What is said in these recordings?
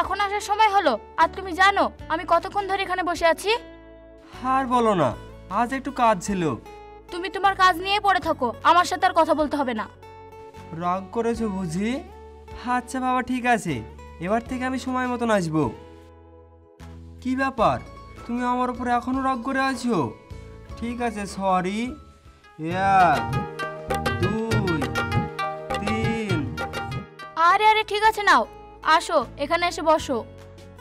এখন আসার সময় হলো, আর তুমি জানো আমি কতক্ষণ ধরে এখানে বসে আছি? আর বলো না, আজ একটু কাজ ছিল। তুমি তোমার কাজ নিয়ে পড়ে থাকো, আমার সাথে আর কথা বলতে হবে না। রাগ করেছো বুঝি? আচ্ছা বাবা, ঠিক আছে, এবার থেকে আমি সময় মতন আসবো। কি ব্যাপার, তুমি আমার উপরে এখনো রাগ করে আছো? ঠিক আছে, সরি। 1 2 3। আরে আরে ঠিক আছে, নাও আসো, এখানে এসে বসো।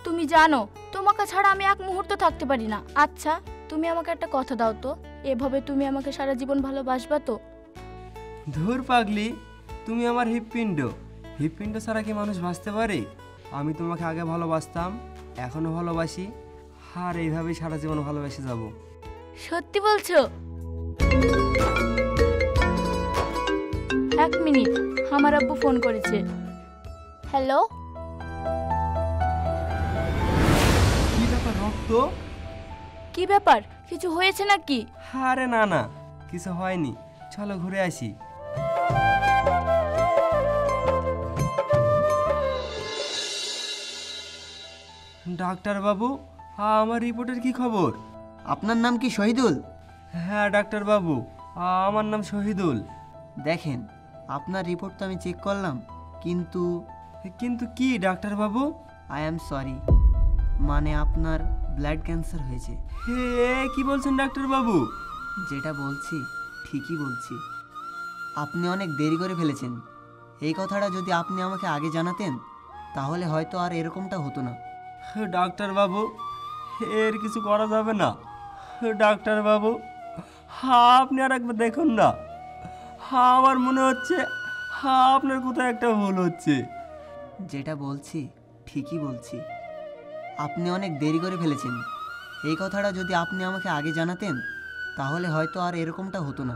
তুমি জানো তোমাকে ছাড়া আমি এক মুহূর্ত থাকতে পারি না। আচ্ছা তুমি আমাকে একটা কথা দাও তো, এভাবে তুমি আমাকে সারা জীবন ভালোবাসবা তো? ধুর পাগলি, তুমি আমার হৃৎপিণ্ড। হৃৎপিণ্ড ছাড়া কি মানুষ বাঁচতে পারে? আমি তোমাকে আগে ভালোবাসতাম, এখনো ভালোবাসি, আর এইভাবেই সারা জীবন ভালোবেসে যাব। সত্যি বলছো? 1 মিনিট, আমার আব্বু ফোন করেছে। হ্যালো। কি ব্যাপার রক্ত? কি ব্যাপার, কিছু হয়েছে নাকি? আরে না না, কিছু হয়নি, চলো ঘুরে আসি। ডাক্তার বাবু, আমার রিপোর্টের কি খবর? আপনার নাম কি শহীদুল? হ্যাঁ ডাক্তার বাবু, আমার নাম শহীদুল। দেখেন, আপনার রিপোর্ট তো আমি চেক করলাম, কিন্তু কিন্তু কি doctor Babu? I am sorry, মানে আপনার ব্লাড ক্যান্সার হয়েছে। হে, কি বলছেন ডাক্তার বাবু? যেটা বলছি ঠিকই বলছি। আপনি অনেক দেরি করে ফেলেছেন। এই কথাটা যদি আপনি আমাকে আগে জানাতেন তাহলে হয়তো আর এরকমটা হতো না। ডাক্তার বাবু, এর কিছু করা যাবে না। ডাক্তার বাবু, আপনি আর একবার দেখুন না, আমার মনে হচ্ছে আপনার কোথাও একটা ভুল হচ্ছে। যেটা বলছি ঠিকই বলছি। আপনি অনেক দেরি করে ফেলেছেন। এই কথাটা যদি আপনি আমাকে আগে জানাতেন তাহলে হয়তো আর এরকমটা হতো না।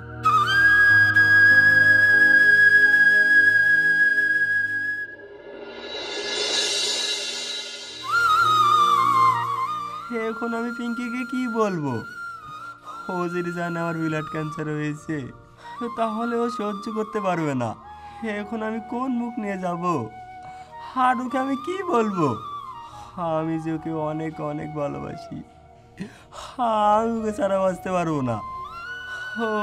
এখন আমি পিঙ্কিকে কি বলবো? ও যদি জানে আমার ব্লাড ক্যান্সার হয়েছে তাহলে ও সহ্য করতে পারবে না। এখন আমি কোন মুখ নিয়ে যাব? আর ওকে আমি কি বলবো? আমি যে ওকে অনেক অনেক ভালোবাসি, আমি ওকে ছাড়া বাঁচতে পারবো না।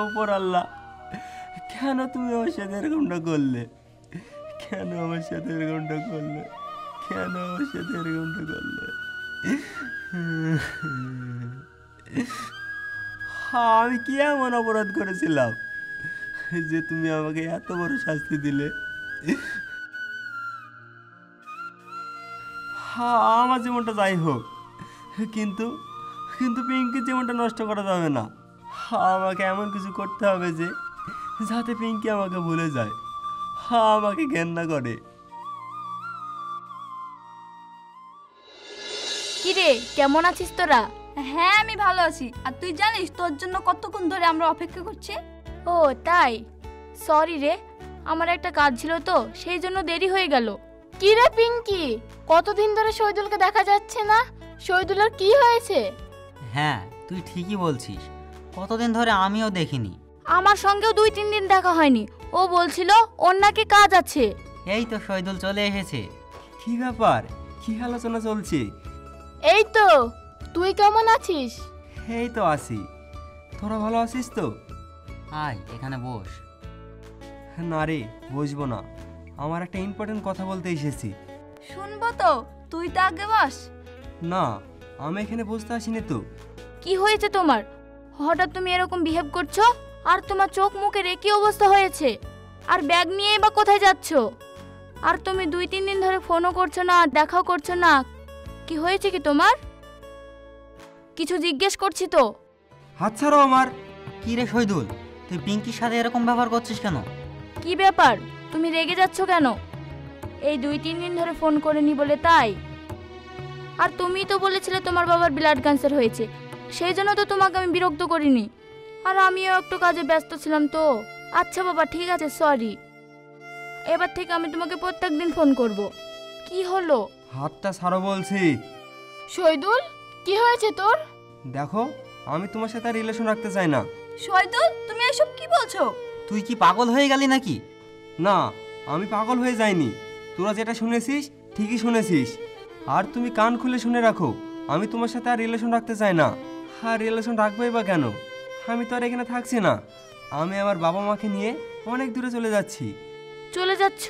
ওপর আল্লাহ, কেন তুমি আমার সাথে এরকমটা করলে? কেন আমার সাথে এরকমটা করলে? কেন আমার সাথে এরকমটা করলে? আমি কি এমন অপরাধ করেছিলাম যে তুমি আমাকে এত বড় শাস্তি দিলে? আমার জীবনটা যাই হোক, কিন্তু কিন্তু পিঙ্কির জীবনটা নষ্ট করা যাবে না। আমাকে এমন কিছু করতে হবে যে যাতে পিঙ্কি আমাকে ভুলে যায়, আমাকে ঘেন্না করে। কিরে, কেমন আছিস তোরা? হ্যাঁ আমি ভালো আছি। আর তুই জানিস তোর জন্য কতক্ষণ ধরে আমরা অপেক্ষা করছি? ও তাই, সরি রে, আমার একটা কাজ ছিল তো সেই জন্য দেরি হয়ে গেল। কি রে পিঙ্কি, কতদিন ধরে শহীদুলকে দেখা যাচ্ছে না? শহীদুলের কি হয়েছে? হ্যাঁ তুই ঠিকই বলছিস, কতদিন ধরে আমিও দেখিনি। আমার সঙ্গেও 2-3 দিন দেখা হয়নি। ও বলছিল ওর নাকি কাজ আছে। এই তো শহীদুল চলে এসেছে। কি ব্যাপার, কি আলোচনা চলছে? এই তো, তুই কেমন আছিস? এই তো আছি, তোরা ভালো আছিস তো? আয় এখানে বস। না রে, বসবো না, আমার একটা ইম্পর্টেন্ট কথা বলতে এসেছি। শুনবো তো, তুই তো আগে বস। না, আমি এখানে বসতে আসিনি তো। কি হয়েছে তোমার? হঠাৎ তুমি এরকম বিহেভ করছো? আর তোমার চোখ মুখের কি অবস্থা হয়েছে? আর ব্যাগ নিয়ে বা কোথায় যাচ্ছো? আর তুমি 2-3 দিন ধরে ফোনও করছো না, দেখাও করছো না। কি হয়েছে কি তোমার? কিছু জিজ্ঞেস করছি তো। হাত ছাড়ো আমার। কি রে শহীদুল, তুই পিঙ্কির সাথে এরকম ব্যবহার করছিস কেন? কি ব্যাপার, তুমি রেগে যাচ্ছ কেন? এই 2-3 দিন ধরে ফোন করেনি বলে তাই? আর তুমি তো বলেছিলে তোমার বাবার ব্লাড ক্যান্সার হয়েছে, সেই জন্য তো তোমাকে আমি বিরক্ত করিনি। আর আমিও একটু কাজে ব্যস্ত ছিলাম তো। আচ্ছা বাবা ঠিক আছে, সরি। এবার থেকে আমি তোমাকে প্রত্যেকদিন ফোন করব। কি হলো? হাতটা ছাড়ো বলছি। শহীদুল, কি হয়েছে তোর? দেখো, আমি তোমার সাথে রিলেশন রাখতে চাই না। শহীদুল, তুমি এসব কি বলছো? তুই কি পাগল হয়ে গেলি নাকি? না, আমি পাগল হয়ে যাইনি, তোরা যেটা শুনেছিস ঠিকই শুনেছিস। আর তুমি কান খুলে শুনে রাখো, আমি তোমার সাথে আর রিলেশন রাখতে চাই না। আর রিলেশন রাখবোই বা কেন? আমি তো আর এখানে থাকছি না। আমি আমার বাবা মাকে নিয়ে অনেক দূরে চলে যাচ্ছি। চলে যাচ্ছ?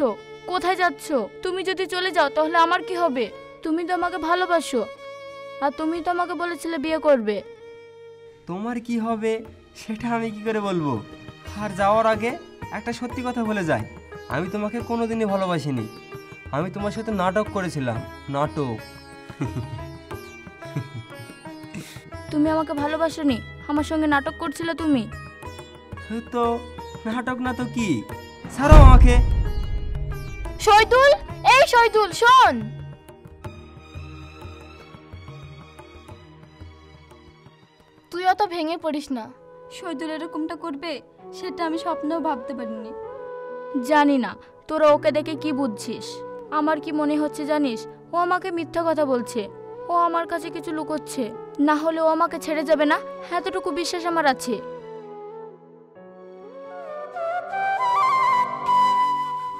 কোথায় যাচ্ছ? তুমি যদি চলে যাও তাহলে আমার কি হবে? তুমি তো আমাকে ভালোবাসো, আর তুমি তো আমাকে বলেছিলে বিয়ে করবে। তোমার কি হবে সেটা আমি কি করে বলবো? আর যাওয়ার আগে একটা সত্যি কথা বলে যাই, আমি তোমাকে কোনোদিনই ভালোবাসিনি। আমি তোমার সাথে নাটক করেছিলাম, নাটক। তুমি আমাকে ভালোবাসোনি, আমার সঙ্গে নাটক করছিলে তুমি। তো নাটক না তো কি? ছাড়ো আমাকে। শহীদুল, এই শহীদুল শোন। তুই অত ভেঙে পড়িস না। শহীদুল এরকমটা করবে সেটা আমি স্বপ্নেও ভাবতে পারিনি। জানি না তোরা ওকে দেখে কি বুঝছিস। আমার কি মনে হচ্ছে জানিস, ও আমাকে মিথ্যা কথা বলছে। ও আমার কাছে কিছু লুকোচ্ছে, না হলে ও আমাকে ছেড়ে যাবে না, এতটুকু বিশ্বাস আমার আছে।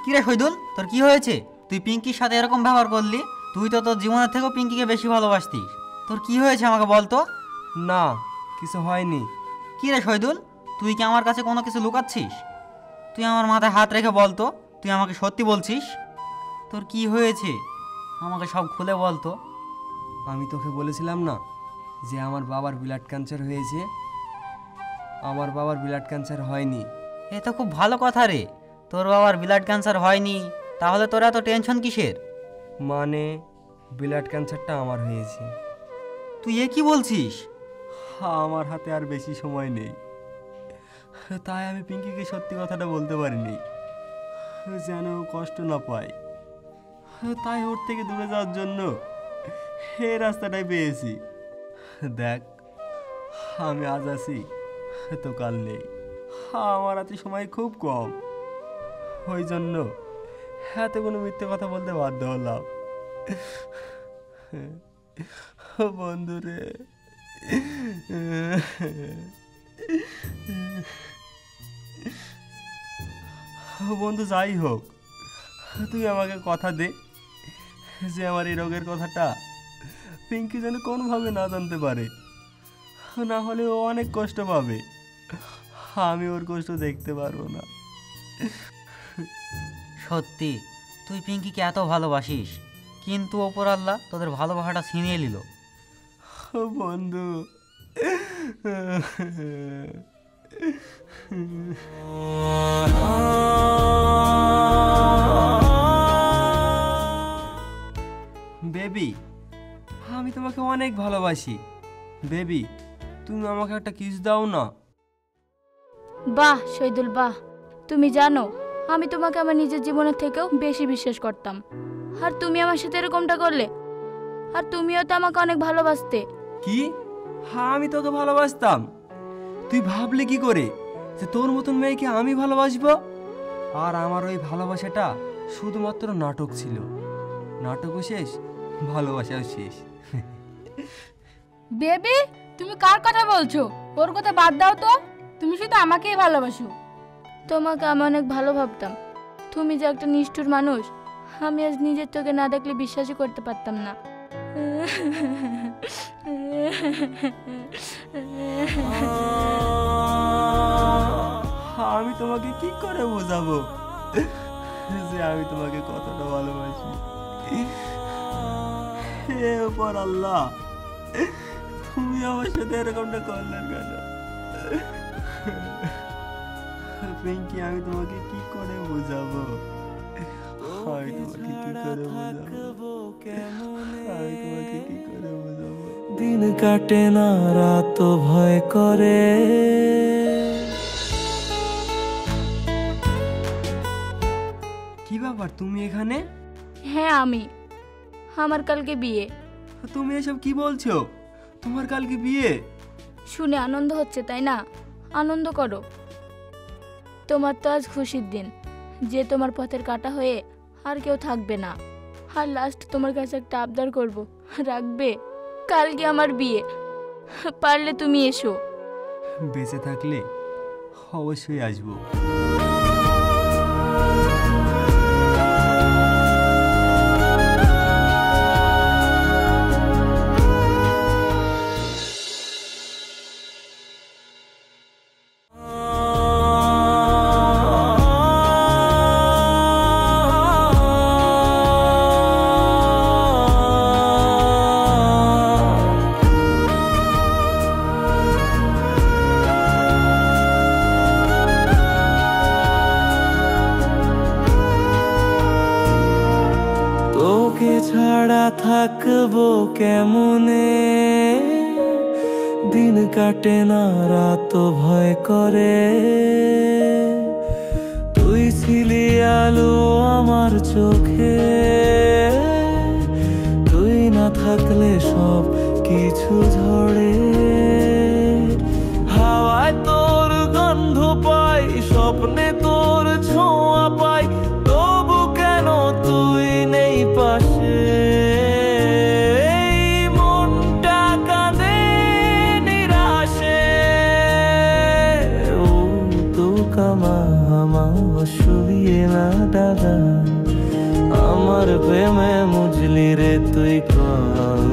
কিরে শহীদুল, তোর কি হয়েছে? তুই পিঙ্কির সাথে এরকম ব্যবহার করলি? তুই তো তোর জীবনের থেকেও পিঙ্কিকে বেশি ভালোবাসতিস। তোর কি হয়েছে আমাকে বল তো। না, কিছু হয়নি। কিরে শহীদুল, তুই কি আমার কাছে কোনো কিছু লুকাচ্ছিস? তুই আমার মাথায় হাত রেখে বল তো, তুই আমাকে সত্যি বলছিস? তোর কি হয়েছে আমাকে সব খুলে বল তো। আমি তোকে বলেছিলাম না যে আমার বাবার ব্লাড ক্যান্সার হয়েছে? আমার বাবার ব্লাড ক্যান্সার হয়নি। এ তো খুব ভালো কথা রে। তোর বাবার ব্লাড ক্যান্সার হয়নি, তাহলে তোর এত টেনশন কিসের? মানে ব্লাড ক্যান্সারটা আমার হয়েছে। তুই এ কি বলছিস? আমার হাতে আর বেশি সময় নেই, তাই আমি পিঙ্কিকে সত্যি কথাটা বলতে পারিনি, যেন ও কষ্ট না পায়। তাই ওর থেকে দূরে যাওয়ার জন্য এই রাস্তাটাই পেয়েছি। দেখ, আমি আজ আছি তো কাল নেই। আমার হাতে সময় খুব কম, ওই জন্য হাতে কোনো মিথ্যে কথা বলতে বাধ্য হলাম। বন্ধুরে, বন্ধু যাই হোক, তুই আমাকে কথা দে যে আমার এই রোগের কথাটা পিঙ্কি যেন কোনোভাবে না জানতে পারে, না হলে ও অনেক কষ্ট পাবে। আমি ওর কষ্ট দেখতে পারবো না। সত্যি তুই পিঙ্কিকে এত ভালোবাসিস, কিন্তু ওপর আল্লাহ তোদের ভালোবাসাটা ছিনিয়ে নিল। বন্ধু, বেবি, আমি তোমাকে অনেক ভালোবাসি। বেবি, তুমি আমাকে একটা কিস দাও না। বাহ শহীদুল বাহ, তুমি জানো আমি তোমাকে আমার নিজের জীবনের থেকেও বেশি বিশ্বাস করতাম, আর তুমি আমার সাথে এরকমটা করলে। আর তুমিও তো আমাকে অনেক ভালোবাসতে। কি? হ্যাঁ, আমি তোকে ভালোবাসতাম। তুই ভাবলি কি করে যে তোর মতন মেয়েকে আমি ভালোবাসবো? আর আমার ওই ভালোবাসাটা শুধুমাত্র নাটক ছিল। নাটকও শেষ, ভালোবাসাও শেষ। বেবি, তুমি কার কথা বলছো? ওর কথা বাদ দাও তো। তুমি শুধু আমাকেই ভালোবাসো। তোমাকে আমি অনেক ভালো ভাবতাম। তুমি যে একটা নিষ্ঠুর মানুষ, আমি আজ নিজের চোখে না দেখলে বিশ্বাসই করতে পারতাম না। আমি তোমাকে কি করে বোঝাবো যে আমি তোমাকে কতটা ভালোবাসি? হে উপর আল্লাহ, তুমি আমার সাথে এরকমটা করলে কেন? পিঙ্কি, আমি তোমাকে কি করে বোঝাবো? আমি তোমাকে কি করে বোঝাবো? আমি তোমাকে কি করে বোঝাবো? দিন কাটে না, রাত ভয় করে। কি ব্যাপার, তুমি এখানে? হ্যাঁ আমি, আমার কালকে বিয়ে। তুমি এসব কি বলছো? তোমার কালকে বিয়ে? শুনে আনন্দ হচ্ছে তাই না? আনন্দ করো। তোমার তো আজ খুশির দিন, যে তোমার পথের কাটা হয়ে আর কেউ থাকবে না। আর লাস্ট তোমার কাছে একটা আবদার করব, রাখবে? কালকে আমার বিয়ে, পারলে তুমি এসো। বেঁচে থাকলে অবশ্যই আসবো। থাকবো কেমনে, দিন কাটে না রাত ভয় করে। তুই ছিলি আলো আমার চোখে, তুই না থাকলে সব কিছু ঝরে। হাওয়ায় তোর গন্ধ পাই, স্বপ্নে তোর ছোঁয়া পাই, তবু কেন তুই নেই পাশে। এই মনটা কাঁদে নিরাশে, ও তো কামা শুয়ে না দাদা, আমার প্রেমে মুজলি রে তুই কম।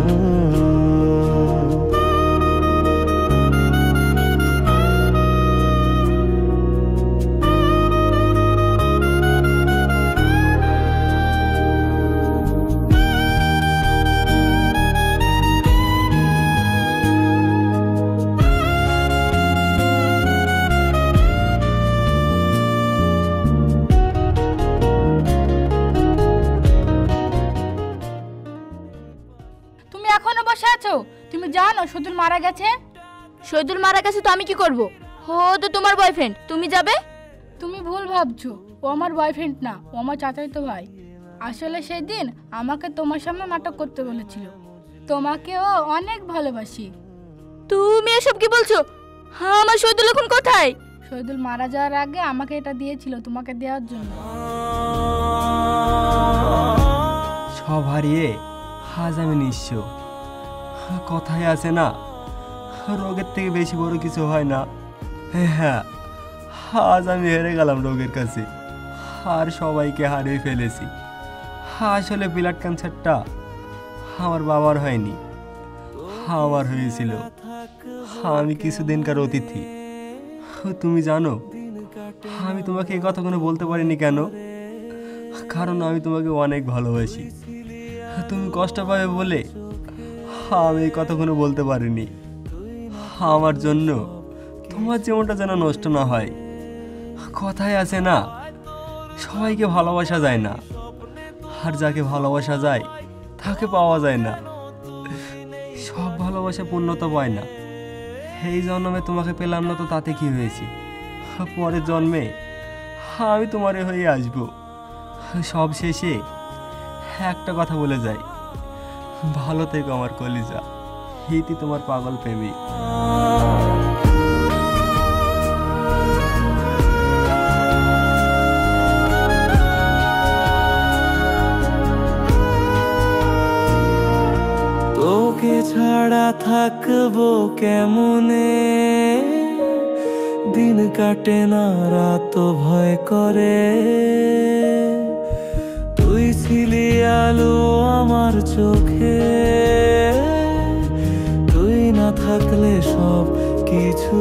তুমি এখনো বসে আছো? তুমি জানো শহীদুল মারা গেছে? শহীদুল মারা গেছে তো আমি কি করব? ও তো তোমার বয়ফ্রেন্ড, তুমি যাবে? তুমি ভুল ভাবছো, ও আমার বয়ফ্রেন্ড না, ও আমার চাচাতো ভাই। আসলে সেদিন আমাকে তোমার সামনে নাটক করতে বলেছিল। তোমাকে ও অনেক ভালোবাসি। তুমি এসব কি বলছো? আমার শহীদুল এখন কোথায়? শহীদুল মারা যাওয়ার আগে আমাকে এটা দিয়েছিল তোমাকে দেওয়ার জন্য। সব হারিয়ে আজ আমি নিঃস্ব। কথায় আছে না, রোগের থেকে বেশি বড় কিছু হয় না। হ্যাঁ, আজ আমি হেরে গেলাম রোগের কাছে, আর সবাইকে হারিয়ে ফেলেছি। আসলে ব্লাড ক্যান্সারটা আমার বাবার হয়নি, আমার হয়েছিল। আমি কিছুদিনকার অতিথি। তুমি জানো আমি তোমাকে এই কথা কোনো বলতে পারিনি কেন? কারণ আমি তোমাকে অনেক ভালোবাসি। তুমি কষ্ট পাবে বলে আমি এই কথা কোনো বলতে পারিনি। আমার জন্য তোমার জীবনটা যেন নষ্ট না হয়। কথায় আছে না, সবাইকে ভালোবাসা যায় না, আর যাকে ভালোবাসা যায় তাকে পাওয়া যায় না। সব ভালোবাসা পূর্ণতা পায় না। এই জন্মে তোমাকে পেলাম না তো তাতে কি হয়েছে? পরের জন্মে আমি তোমারে হয়ে আসবো। সব শেষে একটা কথা বলে যাই, ভালো থেকো আমার কলিজা, হিতি তোমার পাগল প্রেমিক। তোকে ছাড়া থাকবো কেমনে, দিন কাটে না রাত ভয় করে। তুই ছিলি আলো আমার চোখে, তুই না থাকলে সব কিছু